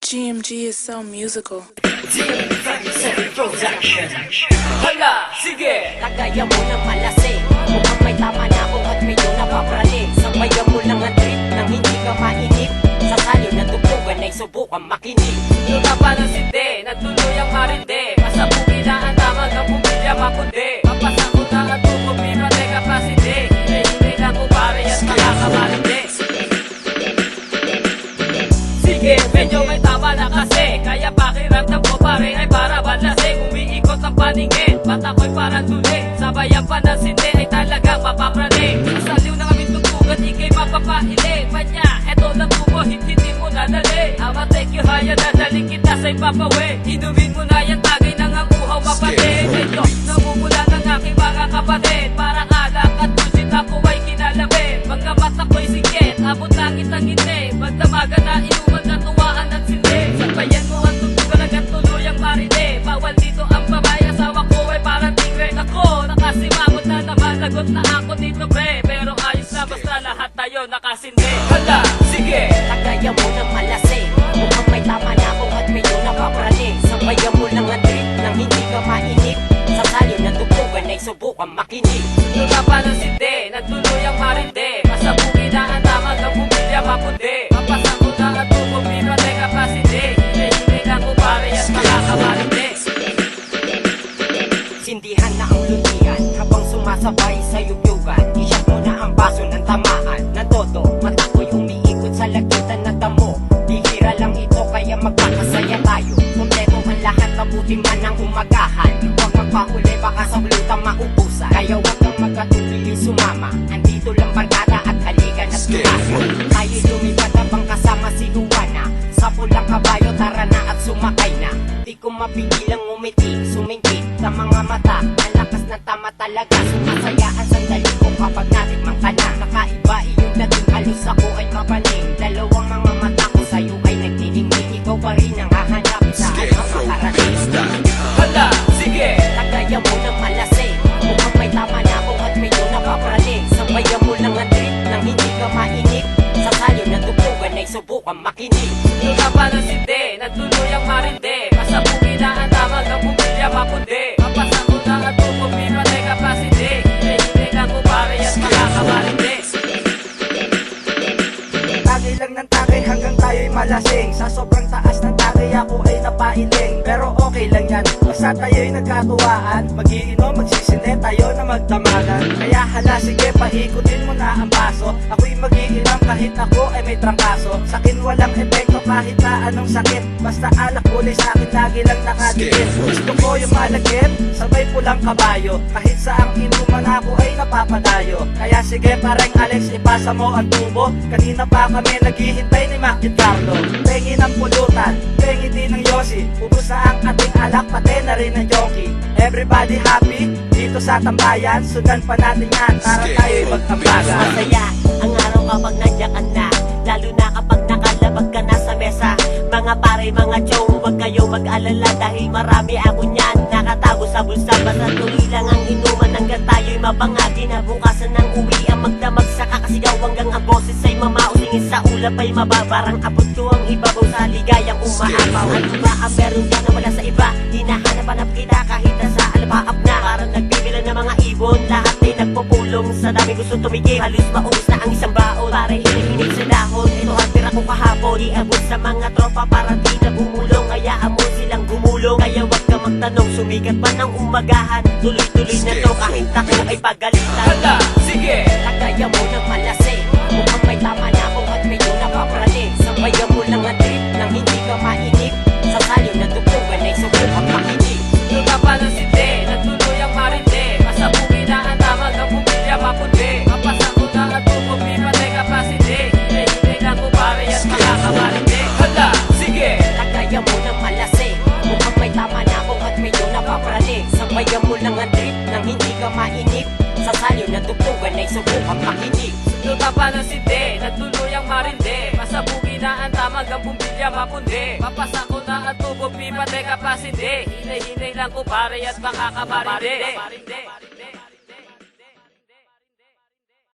GMG is so musical. Hala, sige! Kagaya mo ng malasing, mukhang may tama na kung at medyo napapraling. Sabayan mo lang ang trip nang hindi ka mainip. Sa salyo na tubugan ay subukan makinig. Luta pa ng sindi, nagtuloy ang marindi. Masabukin na ang damag ang pumilya mapundi. Papasako na ang tubo, pero teka pa sindi. Hintay lang ko pare at makakamarindi. Sige, medyo may tama na kasi. Kaya pakiramdam ko pare ay para balasing. Umiikot ang paningin, mata ko'y parang tuloy. Sabayan pa ng sindi ay talagang mapapraning. Saliw na kami tutugan, ikay mapapahiling. Panya, eto na tubo, hindi mo nadali. Ama take you higher, dadaling kita sa ipapawi. Inumin mo na yan, tagay nang ang uhaw mapatid. Medyo namumula ng aking mga kapatid. Parang alak at bullshit ako ay kinalabit. Mga mata ko'y sigit, abot langit ang ngiti. Magdamagan na inuman na tuwaan at sindi. Sabayan mo ang tutugan agad tuloy ang marine. Bawal dito ang babae, asawa ko ay parang tigre. Ako, nakasimangot na naman, lagot na ako dito pre. Pero ayos na basta lahat tayo nakasindi. Hala, sige! Kagaya mo ng malasing, mukhang may tama na kung at medyo napapraling. Sabayan mo lang ang trip nang hindi ka mainip. Sa salyo na tubugan ay subukan makinig. Luta pa ng sindi, nagtuloy ang marindi. Masabukin na ang damag ang pumilya mapundi. Papasako na ang tubo, pero teka pa sindi. Hintay lang ko pare at makakamarindi. Sindihan na ang luntian habang sumasabay sa yugyugan. Iyak mo na ang baso ng tamaan ng todo. Mata ko'y umiikot sa lagitan na damo. Bihira lang ito kaya magkakasaya tayo. Kompleto ang lahat, mabuti man ang umagahan. Huwag magpahuli baka sa lutang maubusan. Kaya huwag kang magkatubili sumama. Andito lang barkada at halikan at lumasa. Tayo lumipat habang kasama si Juana. Sa pulang kabayo tara na at sumakay na. Di ko mapigilang umiti, sumingkit sa mga mata. Ang lakas ng tama talaga. Sumasaya ang sandali ko kapag natikman ka na. Nakaiba iyong dating, halos ako ay mapaning. Dalawang mga mata ko sa'yo ay nagniningning. Ikaw pa rin ang hahanapin sa mga makarating. Hala, sige! Kagaya mo ng malasing, mukhang may tama na kung at medyo napapraling. Sabayan mo lang ang trip nang hindi ka mainip. Sa salyo na tubugan ay subukan makinig. Luta pa ng sindi, nagtuloy ang marindi. Masabukin na ang damag ang pumilya mapundi. Papasako na ang tubo, pero teka pa sindi. Hintay lang ko pare at makakamarindi. Tagay lang ng tagay hanggang tayo'y malasing. Sa sobrang taas ng tagay ako ay napailing. Pero okay lang yan, basta tayo'y nagkatuwaan. Magiinom, magsisinde tayo na magdamagan. Kaya hala sige, paikutin mo na ang baso. Ako'y magiinom kahit ako ay may trangkaso. Sakin walang epekto kahit na anong sakit. Basta alak kulay sa'kin lagi lang nakadikit. Gusto ko yung malagkit, sabay pulang kabayo. Kahit saang inuman ako ay napapadayo. Kaya sige pareng Alex, ipasa mo ang tubo. Kanina pa kami naghihintay ni Mac at Carlo. Pengi ng pulutan, pengi din ng Yossi. Ubus na ang ating alak, pati na rin ng Yonki. Everybody happy dito sa tambayan. Sundan pa natin yan para tayo'y magtambagan. Masaya ang araw kapag nandiyan ka na. Lalo na kapag nakalabag ka na sa mesa. Mga pare, mga chong, huwag kayo mag-alala. Dahil marami ako niyan nakatago sa bulsa. Basta tuloy lang ang inuman hanggang tayo'y mabangagi. Nabukasan ng uwi ang magdamag sa kakasigaw. Hanggang ang boses ay mamausingin sa ulap ay mababarang abot ko ang ibabaw sa ligayang umaapaw. Ano ba ang meron ka na wala sa iba? Hinahanap-hanap kita kahit nasa alapaap na. Parang nagbibilan ng mga ibon, lahat ay nagpupulong. Sa dami gusto tumigil, halos maubos na ang isang baon. Pare hinihinig sa dahon, ito hapir ako kahapon. Iabot sa mga tropa para di na bumulong. Hayaan mo silang gumulong, kaya wag ka magtanong. Sumikat pa ng umagahan, tuloy-tuloy na to kahit ako ay pagalitan. Hala, sige! Kagaya mo ng malasing, mukhang may tama na kung at medyo napapraling. Sabayan mo lang ang trip nang hindi ka mainip. Sa salyo na tubugan ay subukan makinig. Luta pa ng sindi, nagtuloy ang marindi. Masabukin na ang damag ang pumilya mapundi. Papasako na ang tubo, pero teka pa sindi. Hintay lang ko pare at makakamarindi. Hala, sige! Kagaya mo ng malasing, mukhang may tama na kung at medyo napapraling. Sabayan mo lang ang trip nang hindi ka mainip. Sa salyo na tubugan ay subukan makinig. Luta pa ng sindi, nagtuloy ang marindi. Masabukin na ang damag ang pumilya mapundi. Papasako na ang tubo, pipa, teka pa sindi. Hinay-hinay lang ko pare at makakamarindi.